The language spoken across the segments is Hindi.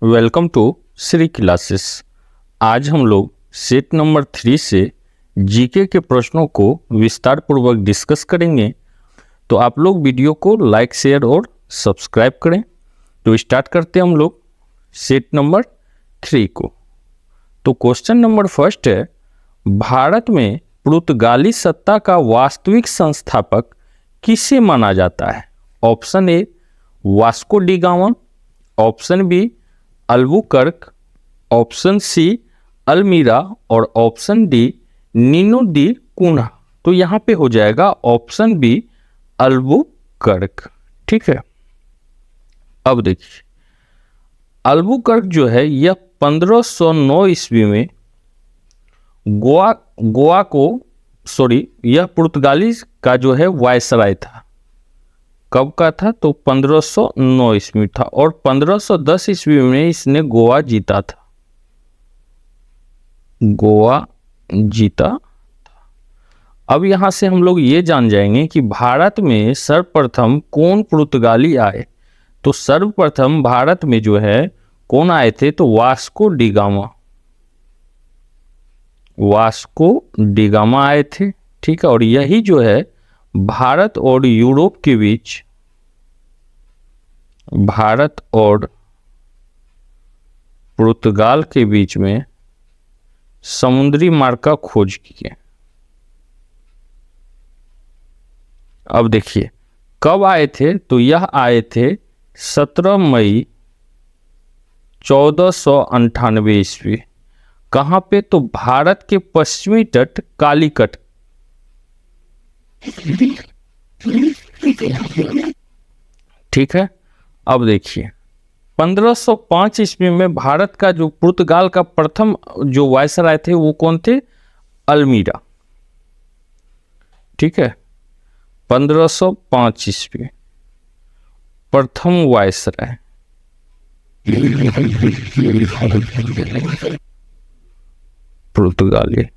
Welcome to Shri classes. आज हम लोग सेट नंबर 3 से जीके के प्रश्नों को विस्तार पूर्वक डिस्कस करेंगे। तो आप लोग वीडियो को लाइक, शेयर और सब्सक्राइब करें। तो स्टार्ट करते हैं हम लोग सेट नंबर 3 को। तो क्वेश्चन नंबर फर्स्ट है, भारत में पुर्तगाली सत्ता का वास्तविक संस्थापक किसे माना जाता है? Option A Vasco da Gama, option B Albuquerque, option C Almeida और ऑप्शन डी नीनो दी कुना। तो यहाँ पे हो जाएगा ऑप्शन बी अल्बुकर्क। ठीक है, अब देखिए अल्बुकर्क जो है यह 1509 ईस्वी में यह पुर्तगाली का जो है वायसराय था। कब का था? तो 1509 ईस्वी था और 1510 ईस्वी में इसने गोवा जीता था। अब यहां से हम लोग ये जान जाएंगे कि भारत में सर्वप्रथम कौन पुर्तगाली आए। तो सर्वप्रथम भारत में जो है कौन आए थे? तो वास्को डी गामा आए थे। ठीक है, और यही जो है भारत और यूरोप के बीच, भारत और पुर्तगाल के बीच में समुद्री मार्ग का खोज किए। अब देखिए कब आए थे? तो यह आए थे 17 मई 1498 ईस्वी। कहाँ पे? तो भारत के पश्चिमी तट कालीकट। ठीक है, अब देखिए 1505 ईस्वी में भारत का जो पुर्तगाल का प्रथम जो वायसराय थे वो कौन थे? अल्मीरा। ठीक है, 1505 ईस्वी प्रथम वायसराय पुर्तगाली।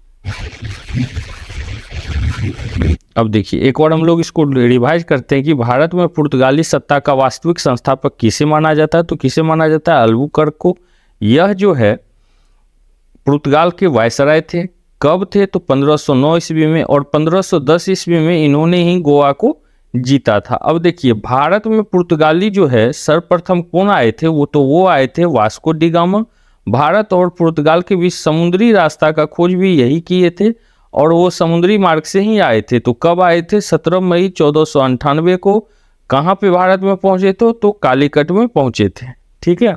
अब देखिए एक और हम लोग इसको रिवाइज करते हैं कि भारत में पुर्तगाली सत्ता का वास्तविक संस्थापक किसे माना जाता है? तो किसे माना जाता है? अल्बुकर्क को। यह जो है पुर्तगाल के वायसराय थे। कब थे? तो 1509 ईस्वी में और 1510 ईस्वी में इन्होंने ही गोवा को जीता था। अब देखिए भारत में पुर्तगाली जो है सर्वप्रथम कौन आए थे? वो आए थे वास्को डी गामा। भारत और पुर्तगाल के बीच समुद्री रास्ता का खोज भी यही किए थे और वो समुद्री मार्ग से ही आए थे। तो कब आए थे? 17 मई 1498 को। कहाँ पे भारत में पहुंचे थे? तो कालीकट में पहुंचे थे। ठीक है,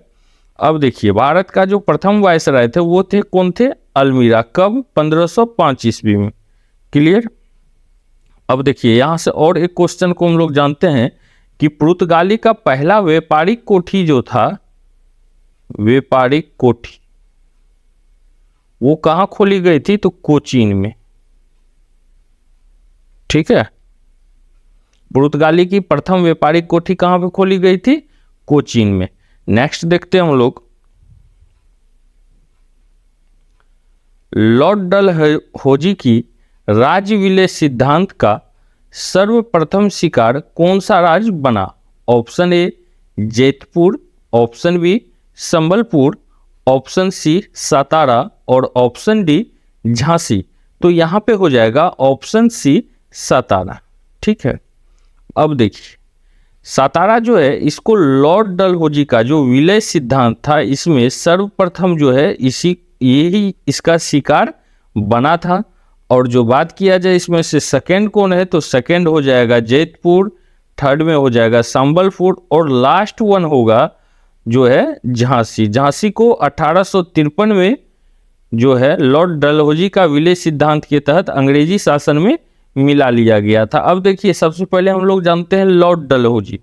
अब देखिए भारत का जो प्रथम वायसराय थे वो थे कौन थे? अल्मीरा। कब? 1505 ईस्वी में। क्लियर। अब देखिए यहाँ से और एक क्वेश्चन को हम लोग जानते हैं कि पुर्तगाली का पहला व्यापारिक कोठी जो था, व्यापारिक कोठी, वो कहाँ खोली गई थी? तो कोचीन में। ठीक है, पुर्तगाली की प्रथम व्यापारिक कोठी कहां पे खोली गई थी? कोचीन में। नेक्स्ट देखते हैं हम लोग, लॉर्ड डलहौजी की राज्य विलय सिद्धांत का सर्वप्रथम शिकार कौन सा राज्य बना? Option A Jaitpur, option B Sambalpur, option C Satara और ऑप्शन डी झांसी। तो यहां पे हो जाएगा ऑप्शन सी सातारा। ठीक है, अब देखिए सातारा जो है इसको लॉर्ड डलहौजी का जो विलय सिद्धांत था इसमें सर्वप्रथम जो है यही इसका शिकार बना था। और जो बात किया जाए इसमें से सेकंड कौन है? तो सेकंड हो जाएगा जैतपुर, थर्ड में हो जाएगा संबलपुर और लास्ट वन होगा जो है झांसी। झांसी को 1853 में जो है लॉर्ड डलहौजी का विलय सिद्धांत के तहत अंग्रेजी शासन में मिला लिया गया था। अब देखिए सबसे पहले हम लोग जानते हैं लॉर्ड डलहौजी।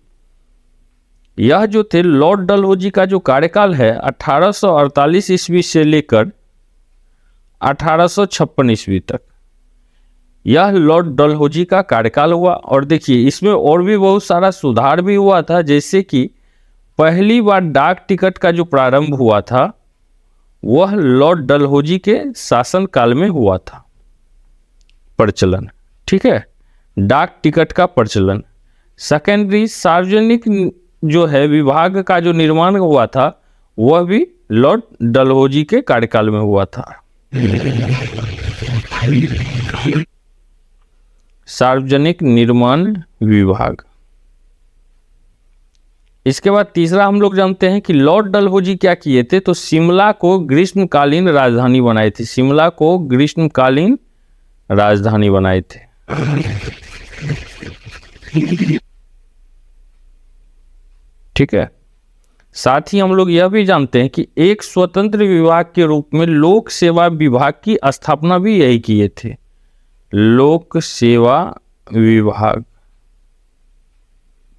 यह जो थे लॉर्ड डलहौजी का जो कार्यकाल है 1848 ईस्वी से लेकर 1856 ईस्वी तक यह लॉर्ड डलहौजी का कार्यकाल हुआ। और देखिए इसमें और भी बहुत सारा सुधार भी हुआ था, जैसे कि पहली बार डाक टिकट का जो प्रारंभ हुआ था वह लॉर्ड डलहौजी के शासन काल में हुआ था प्रचलन। ठीक है, डाक टिकट का प्रचलन। सेकेंडरी सार्वजनिक जो है विभाग का जो निर्माण हुआ था वह भी लॉर्ड डलहौजी के कार्यकाल में हुआ था। सार्वजनिक निर्माण विभाग। इसके बाद तीसरा हम लोग जानते हैं कि लॉर्ड डलहौजी क्या किए थे, तो शिमला को ग्रीष्मकालीन राजधानी बनाए थे। शिमला को ग्रीष्मकालीन राजधानी बनाए थे। ठीक है। साथ ही हम लोग यह भी जानते हैं कि एक स्वतंत्र विभाग के रूप में लोक सेवा विभाग की स्थापना भी यही किए थे। लोक सेवा विभाग।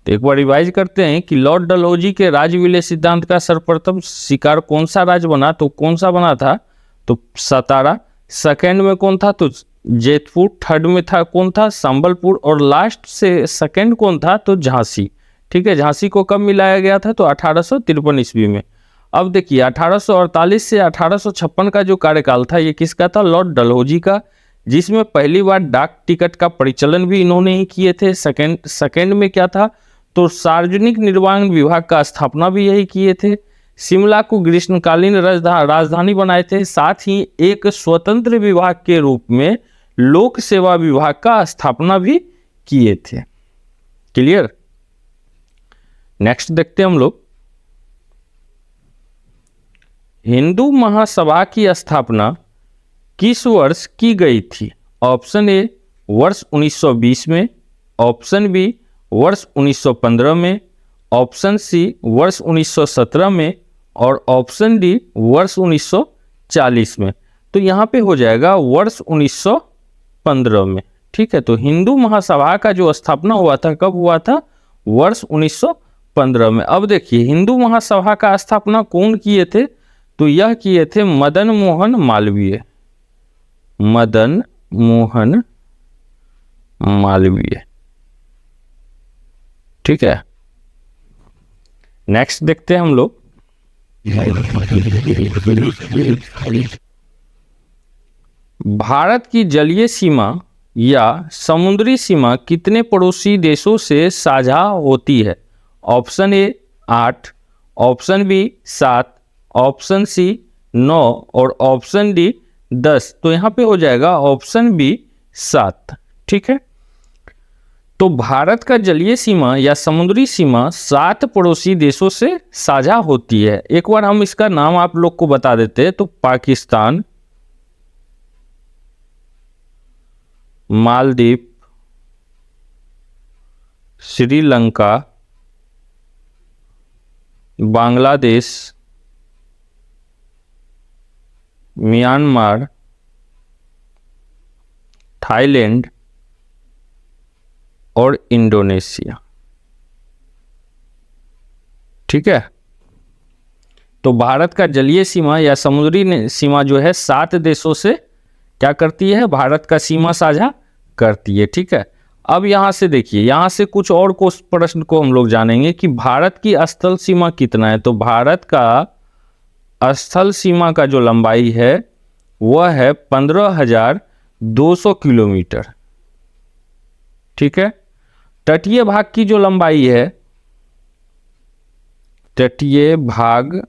तो एक बार रिवाइज करते हैं कि लॉर्ड डलहौजी के राज्य विलय सिद्धांत का सर्वप्रथम शिकार कौन सा राज्य बना, तो कौन सा बना था, तो सतारा। सेकंड में कौन था, तो जैतपुर। थर्ड में था कौन था, संबलपुर। और लास्ट से सेकंड कौन था, तो झांसी। ठीक है। झांसी को कब मिलाया गया था, तो 1853 ईस्वी में। अब देखिए 1848 से 1856 का जो कार्यकाल था ये किसका था, लॉर्ड डलहौजी का, जिसमें पहली बार डाक टिकट का परिचालन भी इन्होंने ही किए थे। सेकंड में क्या था, तो सार्वजनिक निर्माण विभाग का स्थापना भी यही किए थे। शिमला को ग्रीष्मकालीन राजधानी बनाए थे। साथ ही एक स्वतंत्र विभाग के रूप में लोक सेवा विभाग का स्थापना भी किए थे। क्लियर। नेक्स्ट देखते हैं हम लोग, हिंदू महासभा की स्थापना किस वर्ष की गई थी। ऑप्शन ए वर्ष 1920 में, ऑप्शन बी वर्ष 1915 में, ऑप्शन सी वर्ष 1917 में और ऑप्शन डी वर्ष 1940 में। तो यहाँ पे हो जाएगा वर्ष 1915 में। ठीक है। तो हिंदू महासभा का जो स्थापना हुआ था कब हुआ था, वर्ष 1915 में। अब देखिए हिंदू महासभा का स्थापना कौन किए थे, तो यह किए थे मदन मोहन मालवीय। मदन मोहन मालवीय। ठीक है। नेक्स्ट देखते हैं हम लोग, भारत की जलीय सीमा या समुद्री सीमा कितने पड़ोसी देशों से साझा होती है। Option A 8, option B 7, option C 9 और ऑप्शन डी 10। तो यहाँ पे हो जाएगा ऑप्शन बी 7। ठीक है। तो भारत का जलीय सीमा या समुद्री सीमा 7 पड़ोसी देशों से साझा होती है। एक बार हम इसका नाम आप लोग को बता देते हैं, तो पाकिस्तान, मालदीव, श्रीलंका, बांग्लादेश, म्यांमार, थाईलैंड और इंडोनेशिया। ठीक है। तो भारत का जलीय सीमा या समुद्री सीमा जो है 7 देशों से क्या करती है, भारत का सीमा साझा करती है। ठीक है। अब यहां से देखिए, यहां से कुछ और प्रश्न को हम लोग जानेंगे कि भारत की स्थल सीमा कितना है। तो भारत का स्थल सीमा का जो लंबाई है वह है 15,200 किलोमीटर। ठीक है। तटीय भाग की जो लंबाई है, तटीय भाग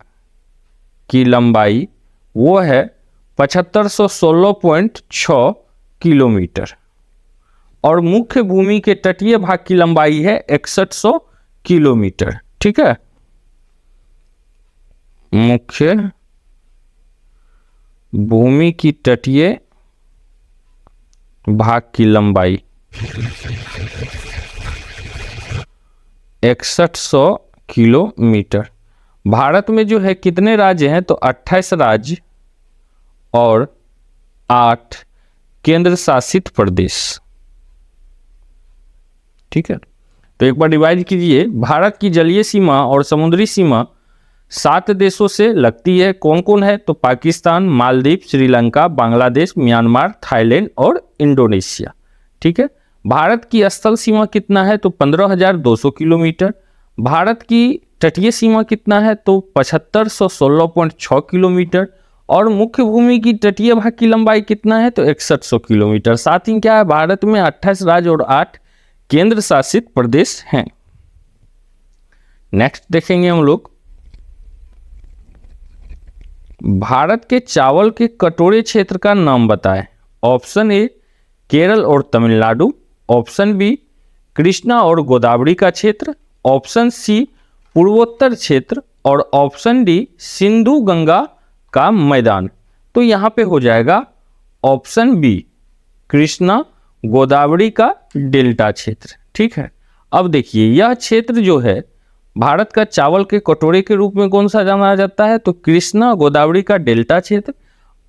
की लंबाई वो है 7516.6 किलोमीटर और मुख्य भूमि के तटीय भाग की लंबाई है 6100 किलोमीटर। ठीक है। मुख्य भूमि की तटीय भाग की लंबाई 6100 किलोमीटर। भारत में जो है कितने राज्य हैं, तो 28 राज्य और 8 केंद्र शासित प्रदेश। ठीक है। तो एक बार डिवाइड कीजिए, भारत की जलीय सीमा और समुद्री सीमा 7 देशों से लगती है। कौन कौन है, तो पाकिस्तान, मालदीव, श्रीलंका, बांग्लादेश, म्यांमार, थाईलैंड और इंडोनेशिया। ठीक है। भारत की स्थल सीमा कितना है, तो 15,200 किलोमीटर। भारत की तटीय सीमा कितना है, तो 7516.6 किलोमीटर और मुख्य भूमि की तटीय भाग की लंबाई कितना है, तो 6100 किलोमीटर। साथ ही क्या है, भारत में 28 राज्य और 8 केंद्र शासित प्रदेश हैं। नेक्स्ट देखेंगे हम लोग, भारत के चावल के कटोरे क्षेत्र का नाम बताएं। ऑप्शन ए केरल और तमिलनाडु, ऑप्शन बी कृष्णा और गोदावरी का क्षेत्र, ऑप्शन सी पूर्वोत्तर क्षेत्र और ऑप्शन डी सिंधु गंगा का मैदान। तो यहाँ पे हो जाएगा ऑप्शन बी कृष्णा गोदावरी का डेल्टा क्षेत्र। ठीक है, अब देखिए यह क्षेत्र जो है भारत का चावल के कटोरे के रूप में कौन सा जाना जाता है, तो कृष्णा गोदावरी का डेल्टा क्षेत्र।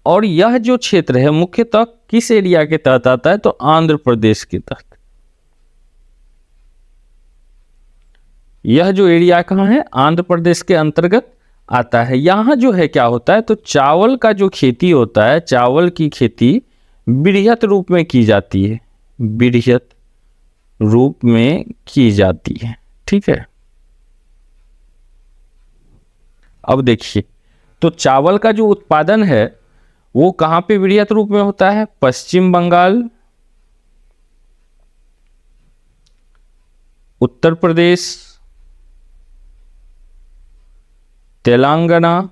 और यह जो क्षेत्र है मुख्यतः किस एरिया के तहत आता है, तो आंध्र प्रदेश के तहत। यह जो एरिया कहाँ है, आंध्र प्रदेश के अंतर्गत आता है। यहाँ जो है क्या होता है, तो चावल का जो खेती होता है, चावल की खेती वृहत रूप में की जाती है, वृहत रूप में की जाती है। ठीक है, अब देखिए तो चावल का जो उत्पादन है वो कहाँ पे वृहत रूप में होता है, पश्चिम बंगाल, उत्तर प्रदेश, तेलंगाना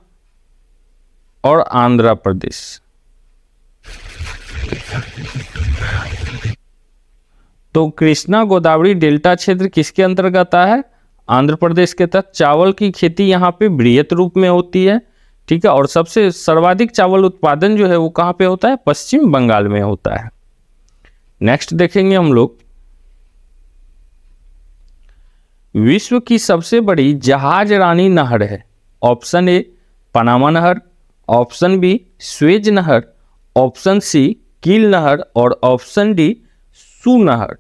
और आंध्र प्रदेश। तो कृष्णा गोदावरी डेल्टा क्षेत्र किसके अंतर्गत आता है, आंध्र प्रदेश के तहत। चावल की खेती यहाँ पे वृहत रूप में होती है। ठीक है, और सबसे सर्वाधिक चावल उत्पादन जो है वो कहाँ पे होता है, पश्चिम बंगाल में होता है। नेक्स्ट देखेंगे हम लोग, विश्व की सबसे बड़ी जहाज रानी नहर है। ऑप्शन ए पनामा नहर, ऑप्शन बी स्वेज नहर, ऑप्शन सी कील नहर और ऑप्शन डी सू नहर।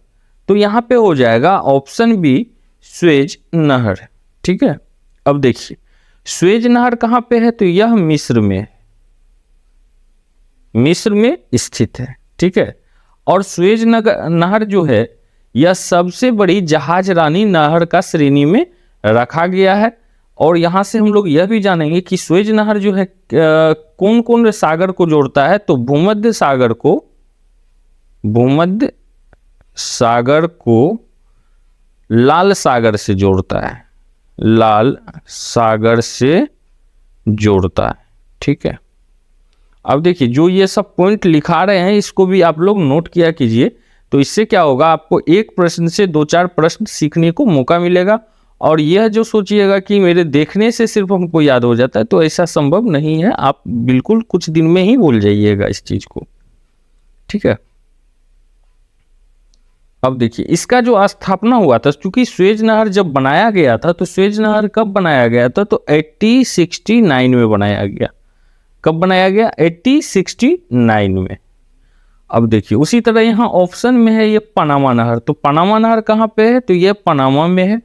तो यहाँ पे हो जाएगा ऑप्शन बी स्वेज नहर। ठीक है, अब देखिए स्वेज नहर कहाँ पे है, तो यह मिस्र में, मिस्र में स्थित है। ठीक है, और स्वेज नहर जो है यह सबसे बड़ी जहाज रानी नहर का श्रेणी में रखा गया है। और यहाँ से हम लोग यह भी जानेंगे कि स्वेज नहर जो है कौन कौन सागर को जोड़ता है, तो भूमध्य सागर को, भूमध्य सागर को लाल सागर से जोड़ता है, लाल सागर से जोड़ता है। ठीक है, अब देखिए जो ये सब पॉइंट लिखा रहे हैं इसको भी आप लोग नोट किया कीजिए, तो इससे क्या होगा, आपको एक प्रश्न से 2-4 प्रश्न सीखने को मौका मिलेगा। और यह जो सोचिएगा कि मेरे देखने से सिर्फ हमको याद हो जाता है, तो ऐसा संभव नहीं है। आप बिल्कुल कुछ दिन में ही भूल जाइएगा इस चीज को। ठीक है, अब देखिए इसका जो स्थापना हुआ था, क्योंकि स्वेज नहर जब बनाया गया था, तो स्वेज नहर कब बनाया गया था, तो 1869 में बनाया गया। कब बनाया गया, 1869 में। अब देखिए उसी तरह यहाँ ऑप्शन में है ये पनामा नहर। तो पनामा नहर कहाँ पे है, तो ये पनामा में है।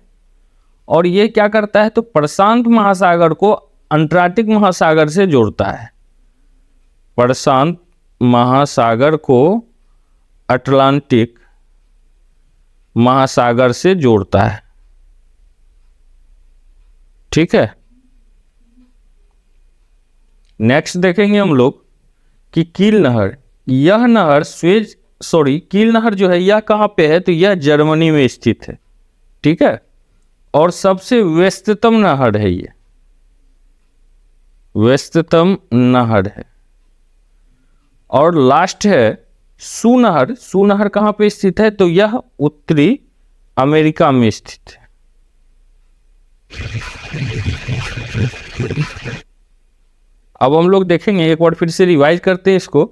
और ये क्या करता है, तो प्रशांत महासागर को अंटार्कटिक महासागर से जोड़ता है, प्रशांत महासागर को अटलांटिक महासागर से जोड़ता है। ठीक है, नेक्स्ट देखेंगे हम लोग कि कील नहर, यह नहर कील नहर जो है यह कहाँ पे है, तो यह जर्मनी में स्थित है। ठीक है, और सबसे व्यस्ततम नहर है, ये व्यस्ततम नहर है। और लास्ट है सू नहर। सू नहर कहाँ पे स्थित है, तो यह उत्तरी अमेरिका में स्थित है। अब हम लोग देखेंगे, एक बार फिर से रिवाइज करते हैं इसको,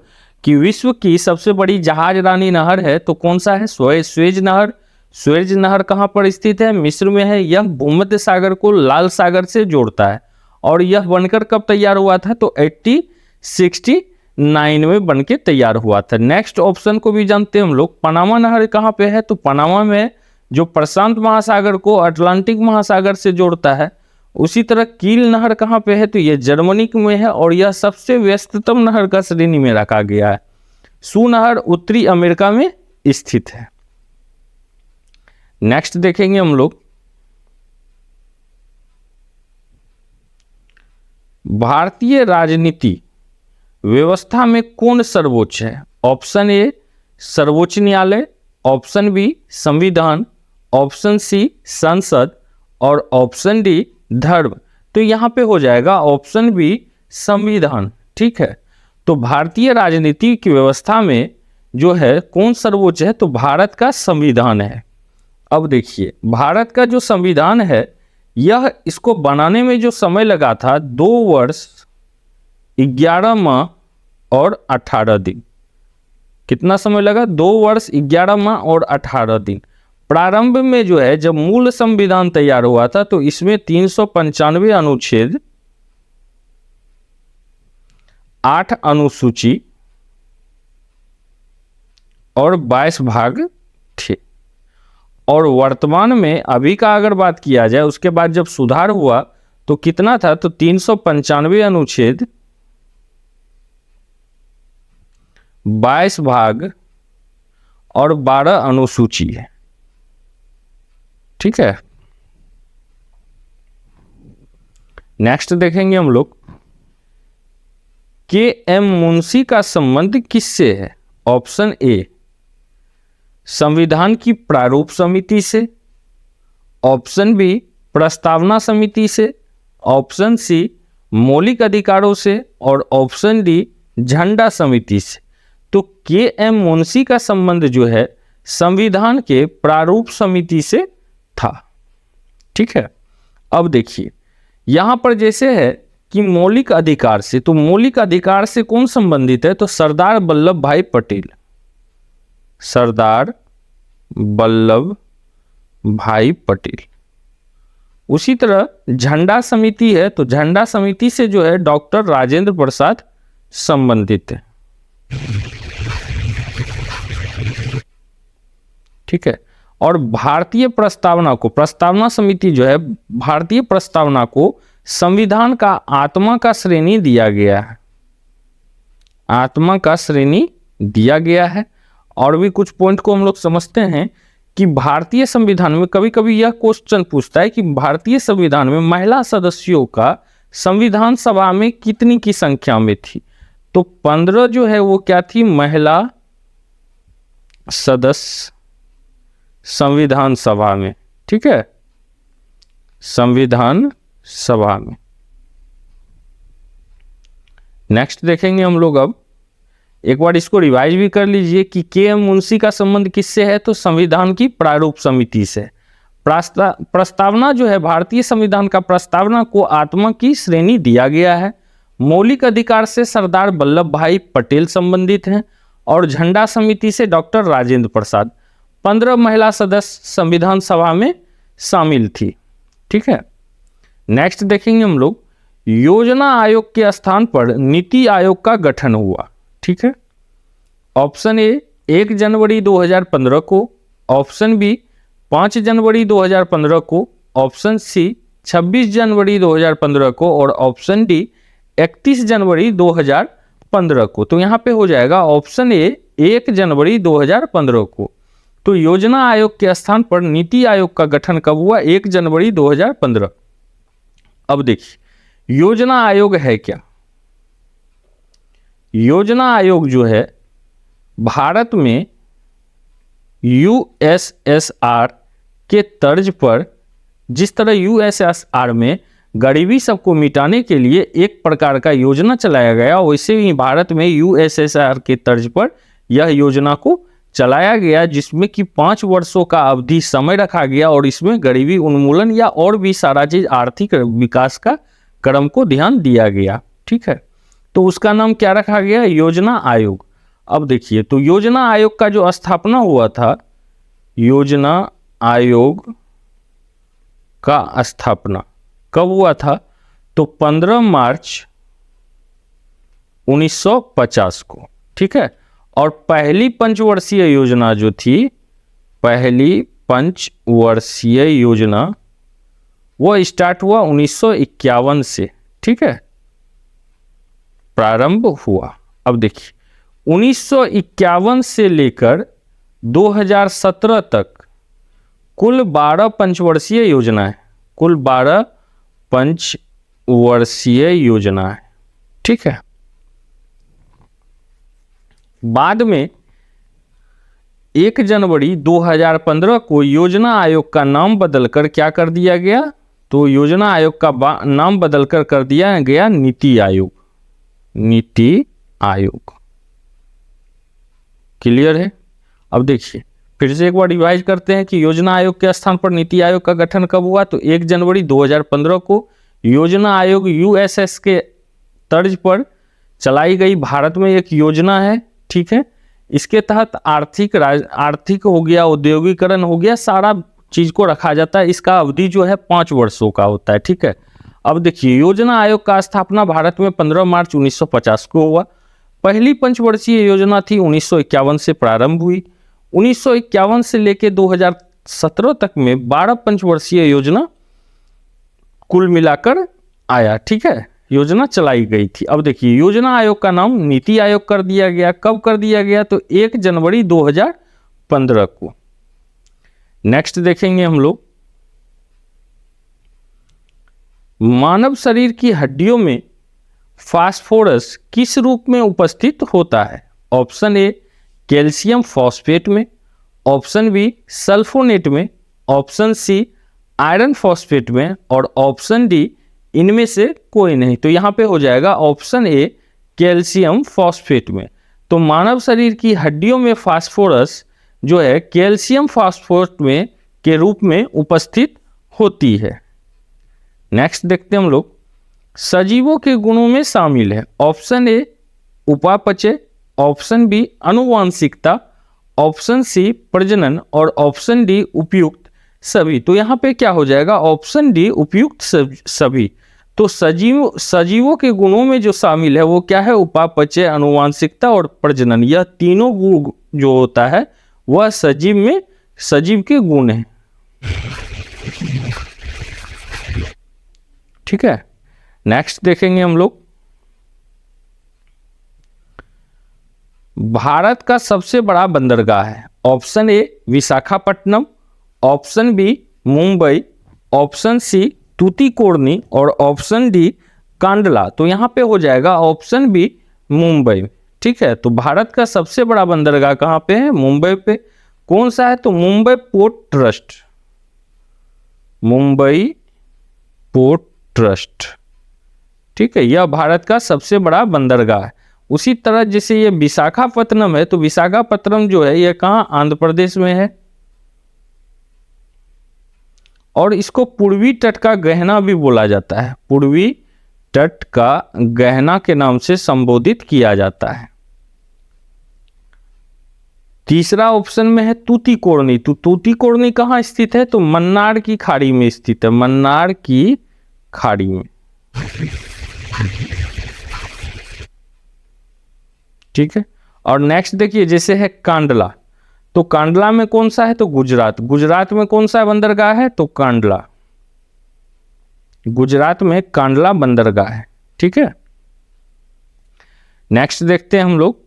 कि विश्व की सबसे बड़ी जहाज रानी नहर है तो कौन सा है, स्वेज नहर। स्वेज नहर कहाँ पर स्थित है, मिस्र में है। यह भूमध्य सागर को लाल सागर से जोड़ता है। और यह बनकर कब तैयार हुआ था, तो 1869 में बनके तैयार हुआ था। नेक्स्ट ऑप्शन को भी जानते हैं हम लोग, पनामा नहर कहाँ पे है, तो पनामा में, जो प्रशांत महासागर को अटलांटिक महासागर से जोड़ता है। उसी तरह कील नहर कहाँ पे है, तो यह जर्मनी में है और यह सबसे व्यस्ततम नहर का श्रेणी में रखा गया है। सू नहर उत्तरी अमेरिका में स्थित है। नेक्स्ट देखेंगे हम लोग, भारतीय राजनीति व्यवस्था में कौन सर्वोच्च है। ऑप्शन ए सर्वोच्च न्यायालय, ऑप्शन बी संविधान, ऑप्शन सी संसद और ऑप्शन डी धर्म। तो यहाँ पे हो जाएगा ऑप्शन बी संविधान। ठीक है, तो भारतीय राजनीति की व्यवस्था में जो है कौन सर्वोच्च है, तो भारत का संविधान है। अब देखिए भारत का जो संविधान है यह इसको बनाने में जो समय लगा था 2 वर्ष 11 माह और 18 दिन। कितना समय लगा? 2 वर्ष 11 माह और 18 दिन। प्रारंभ में जो है जब मूल संविधान तैयार हुआ था तो इसमें 395 अनुच्छेद, 8 अनुसूची और 22 भाग थे। और वर्तमान में अभी का अगर बात किया जाए उसके बाद जब सुधार हुआ तो कितना था, तो 395 अनुच्छेद, 22 भाग और 12 अनुसूची है। ठीक है, नेक्स्ट देखेंगे हम लोग के एम मुंशी का संबंध किससे है? ऑप्शन ए संविधान की प्रारूप समिति से, ऑप्शन बी प्रस्तावना समिति से, ऑप्शन सी मौलिक अधिकारों से और ऑप्शन डी झंडा समिति से। तो के एम मुंशी का संबंध जो है संविधान के प्रारूप समिति से था। ठीक है, अब देखिए यहां पर जैसे है कि मौलिक अधिकार से, तो मौलिक अधिकार से कौन संबंधित है? तो सरदार वल्लभ भाई पटेल, सरदार वल्लभ भाई पटेल। उसी तरह झंडा समिति है, तो झंडा समिति से जो है डॉक्टर राजेंद्र प्रसाद संबंधित है। ठीक है, और भारतीय प्रस्तावना को, प्रस्तावना समिति जो है भारतीय प्रस्तावना को संविधान का आत्मा का श्रेणी दिया गया है, आत्मा का श्रेणी दिया गया है। और भी कुछ पॉइंट को हम लोग समझते हैं कि भारतीय संविधान में कभी कभी यह क्वेश्चन पूछता है कि भारतीय संविधान में महिला सदस्यों का संविधान सभा में कितनी की संख्या में थी? तो 15 जो है वो क्या थी? महिला सदस्य संविधान सभा में। ठीक है, संविधान सभा में। नेक्स्ट देखेंगे हम लोग, अब एक बार इसको रिवाइज भी कर लीजिए कि के एम मुंशी का संबंध किससे है? तो संविधान की प्रारूप समिति से। प्रस्तावना जो है भारतीय संविधान का प्रस्तावना को आत्मा की श्रेणी दिया गया है। मौलिक अधिकार से सरदार वल्लभ भाई पटेल संबंधित हैं और झंडा समिति से डॉक्टर राजेंद्र प्रसाद। 15 महिला सदस्य संविधान सभा में शामिल थी। ठीक है, नेक्स्ट देखेंगे हम लोग योजना आयोग के स्थान पर नीति आयोग का गठन हुआ। ठीक है, ऑप्शन ए 1 जनवरी 2015 को, ऑप्शन बी 5 जनवरी 2015 को, ऑप्शन सी 26 जनवरी 2015 को और ऑप्शन डी 31 जनवरी 2015 को। तो यहाँ पे हो जाएगा ऑप्शन ए 1 जनवरी 2015 को। तो योजना आयोग के स्थान पर नीति आयोग का गठन कब हुआ? 1 जनवरी 2015। अब देखिए योजना आयोग है क्या? योजना आयोग जो है भारत में यूएसएसआर के तर्ज पर, जिस तरह यूएसएसआर में गरीबी सबको मिटाने के लिए एक प्रकार का योजना चलाया गया, वैसे ही भारत में यूएसएसआर के तर्ज पर यह योजना को चलाया गया, जिसमें कि 5 वर्षों का अवधि समय रखा गया और इसमें गरीबी उन्मूलन या और भी सारा चीज आर्थिक विकास का क्रम को ध्यान दिया गया। ठीक है, तो उसका नाम क्या रखा गया? योजना आयोग। अब देखिए तो योजना आयोग का जो स्थापना हुआ था, योजना आयोग का स्थापना कब हुआ था? तो 15 मार्च 1950 को। ठीक है, और पहली पंचवर्षीय योजना जो थी, पहली पंचवर्षीय योजना वो स्टार्ट हुआ 1951 से। ठीक है, प्रारंभ हुआ। अब देखिए 1951 से लेकर 2017 तक कुल 12 पंचवर्षीय योजना है, कुल 12 पंचवर्षीय योजना है। ठीक है, बाद में 1 जनवरी 2015 को योजना आयोग का नाम बदलकर क्या कर दिया गया? तो योजना आयोग का नाम बदलकर कर दिया गया नीति आयोग। नीति आयोग। क्लियर है। अब देखिए फिर से एक बार रिवाइज करते हैं कि योजना आयोग के स्थान पर नीति आयोग का गठन कब हुआ, तो 1 जनवरी 2015 को योजना आयोग यूएसएस के तर्ज पर चलाई गई भारत में एक योजना है, ठीक है। इसके तहत आर्थिक हो गया, औद्योगिकरण हो गया, सारा चीज को रखा जाता है। इसका अवधि जो है 5 वर्षों का होता है, ठीक है। अब देखिए योजना आयोग का स्थापना भारत में 15 मार्च 1950 को हुआ। पहली पंचवर्षीय योजना थी 1951 से प्रारंभ हुई। 1951 से लेकर 2017 तक में 12 पंचवर्षीय योजना कुल मिलाकर आया, ठीक है, योजना चलाई गई थी। अब देखिए योजना आयोग का नाम नीति आयोग कर दिया गया। कब कर दिया गया, तो 1 जनवरी 2015 को। नेक्स्ट देखेंगे हम लोग, मानव शरीर की हड्डियों में फास्फोरस किस रूप में उपस्थित होता है। ऑप्शन ए कैल्शियम फॉस्फेट में, ऑप्शन बी सल्फोनेट में, ऑप्शन सी आयरन फॉस्फेट में, और ऑप्शन डी इनमें से कोई नहीं। तो यहाँ पे हो जाएगा ऑप्शन ए कैल्शियम फॉस्फेट में। तो मानव शरीर की हड्डियों में फास्फोरस जो है कैल्शियम फॉस्फेट में के रूप में उपस्थित होती है। नेक्स्ट देखते हैं हम लोग, सजीवों के गुणों में शामिल है। ऑप्शन ए उपापचय, ऑप्शन बी आनुवांशिकता, ऑप्शन सी प्रजनन, और ऑप्शन डी उपयुक्त सभी। तो यहाँ पे क्या हो जाएगा, ऑप्शन डी उपयुक्त सभी। तो सजीवों के गुणों में जो शामिल है वो क्या है, उपापचय, आनुवांशिकता और प्रजनन। यह तीनों गुण जो होता है वह सजीव के गुण हैं, ठीक है। नेक्स्ट देखेंगे हम लोग, भारत का सबसे बड़ा बंदरगाह है। Option A Visakhapatnam, option B Mumbai, option C Tuticorin, और ऑप्शन डी कांडला। तो यहाँ पे हो जाएगा ऑप्शन बी मुंबई, ठीक है। तो भारत का सबसे बड़ा बंदरगाह कहाँ पे है, मुंबई पे। कौन सा है, तो Mumbai port trust, Mumbai port trust, ठीक है। यह भारत का सबसे बड़ा बंदरगाह है। उसी तरह जैसे ये विशाखापत्तनम है, तो विशाखापत्तनम जो है यह कहाँ, आंध्र प्रदेश में है, और इसको पूर्वी तट का गहना भी बोला जाता है। पूर्वी तट का गहना के नाम से संबोधित किया जाता है। तीसरा ऑप्शन में है तूतीकोरनी। तो तूतीकोरनी कहाँ स्थित है, तो मन्नार की खाड़ी में स्थित है, मन्नार की खाड़ी में, ठीक है। और नेक्स्ट देखिए जैसे है कांडला। तो कांडला में कौन सा है, तो गुजरात। गुजरात में कौन सा बंदरगाह है, तो कांडला। गुजरात में कांडला बंदरगाह है, ठीक है। नेक्स्ट देखते हैं हम लोग,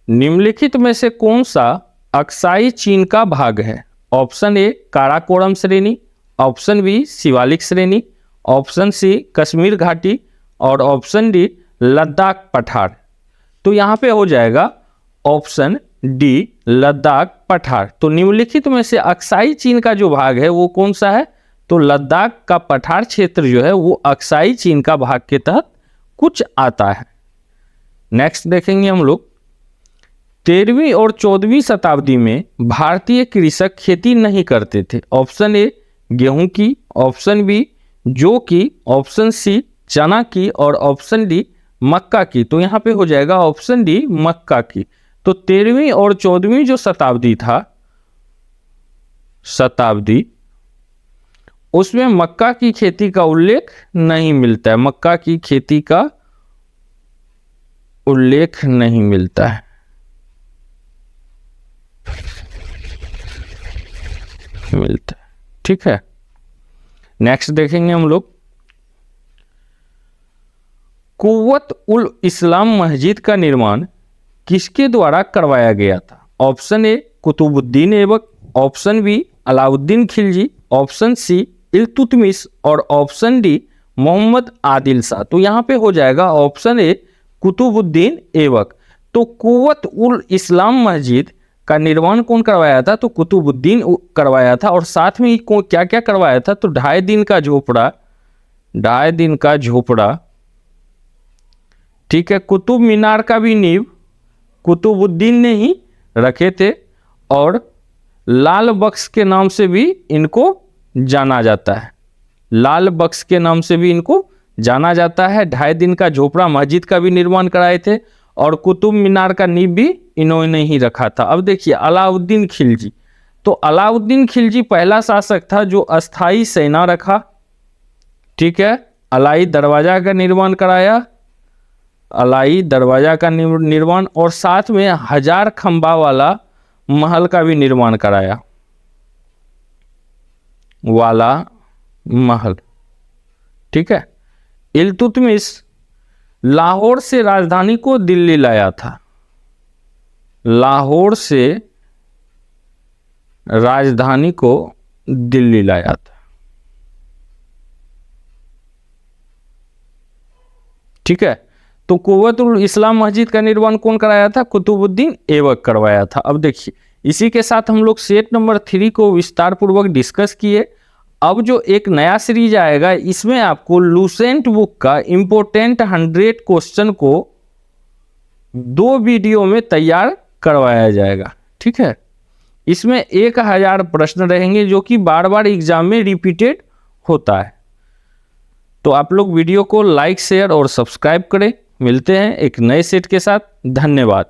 निम्नलिखित में से कौन सा अक्साई चीन का भाग है। ऑप्शन ए काराकोरम श्रेणी, ऑप्शन बी शिवालिक श्रेणी, ऑप्शन सी कश्मीर घाटी, और ऑप्शन डी लद्दाख पठार। तो यहाँ पे हो जाएगा ऑप्शन डी लद्दाख पठार। तो निम्नलिखित में से अक्साई चीन का जो भाग है वो कौन सा है, तो लद्दाख का पठार क्षेत्र जो है वो अक्साई चीन का भाग के तहत कुछ आता है। नेक्स्ट देखेंगे हम लोग, 13वीं और 14वीं शताब्दी में भारतीय कृषक खेती नहीं करते थे। ऑप्शन ए गेहूं की, ऑप्शन बी जौ की, ऑप्शन सी चना की, और ऑप्शन डी मक्का की। तो यहाँ पे हो जाएगा ऑप्शन डी मक्का की। तो 13वीं और 14वीं जो शताब्दी था, उसमें मक्का की खेती का उल्लेख नहीं मिलता है, मक्का की खेती का उल्लेख नहीं मिलता है। ठीक है। नेक्स्ट देखेंगे हम लोग, कुव्वत उल इस्लाम मस्जिद का निर्माण किसके द्वारा करवाया गया था। Option A Qutbuddin Aibak, option B Alauddin Khilji, option C Iltutmish, और ऑप्शन डी मोहम्मद आदिल शाह। तो यहाँ पे हो जाएगा ऑप्शन ए कुतुबुद्दीन ऐबक। तो कुव्वत उल इस्लाम मस्जिद का निर्माण कौन करवाया था, तो कुतुबुद्दीन करवाया था। और साथ में क्या क्या करवाया था, तो 2.5 दिन का झोपड़ा, ढाई दिन का झोपड़ा, ठीक है। कुतुब मीनार का भी नींव कुतुबुद्दीन ने ही रखे थे, और लाल बख्श के नाम से भी इनको जाना जाता है। लाल बख्श के नाम से भी इनको जाना जाता है। ढाई दिन का झोपड़ा मस्जिद का भी निर्माण कराए थे, और कुतुब मीनार का नींव भी इन्होंने ही रखा था। अब देखिए अलाउद्दीन खिलजी, तो अलाउद्दीन खिलजी पहला शासक था जो अस्थाई सेना रखा, ठीक है। अलाई दरवाजा का निर्माण कराया, अलाई दरवाजा का निर्माण, और साथ में 1000 खंबा वाला महल का भी निर्माण कराया, वाला महल, ठीक है। इल्तुतमिश लाहौर से राजधानी को दिल्ली लाया था, लाहौर से राजधानी को दिल्ली लाया था, ठीक है। तो कुव्वतुल इस्लाम मस्जिद का निर्माण कौन कराया था? कुतुबुद्दीन ऐबक करवाया था। अब देखिए इसी के साथ हम लोग सेट नंबर 3 को विस्तार पूर्वक डिस्कस किए। अब जो एक नया सीरीज आएगा इसमें आपको लूसेंट बुक का इम्पोर्टेंट 100 क्वेश्चन को 2 वीडियो में तैयार करवाया जाएगा, ठीक है। इसमें 1000 प्रश्न रहेंगे जो कि बार बार एग्जाम में रिपीटेड होता है। तो आप लोग वीडियो को लाइक, शेयर और सब्सक्राइब करें। मिलते हैं एक नए सेट के साथ। धन्यवाद।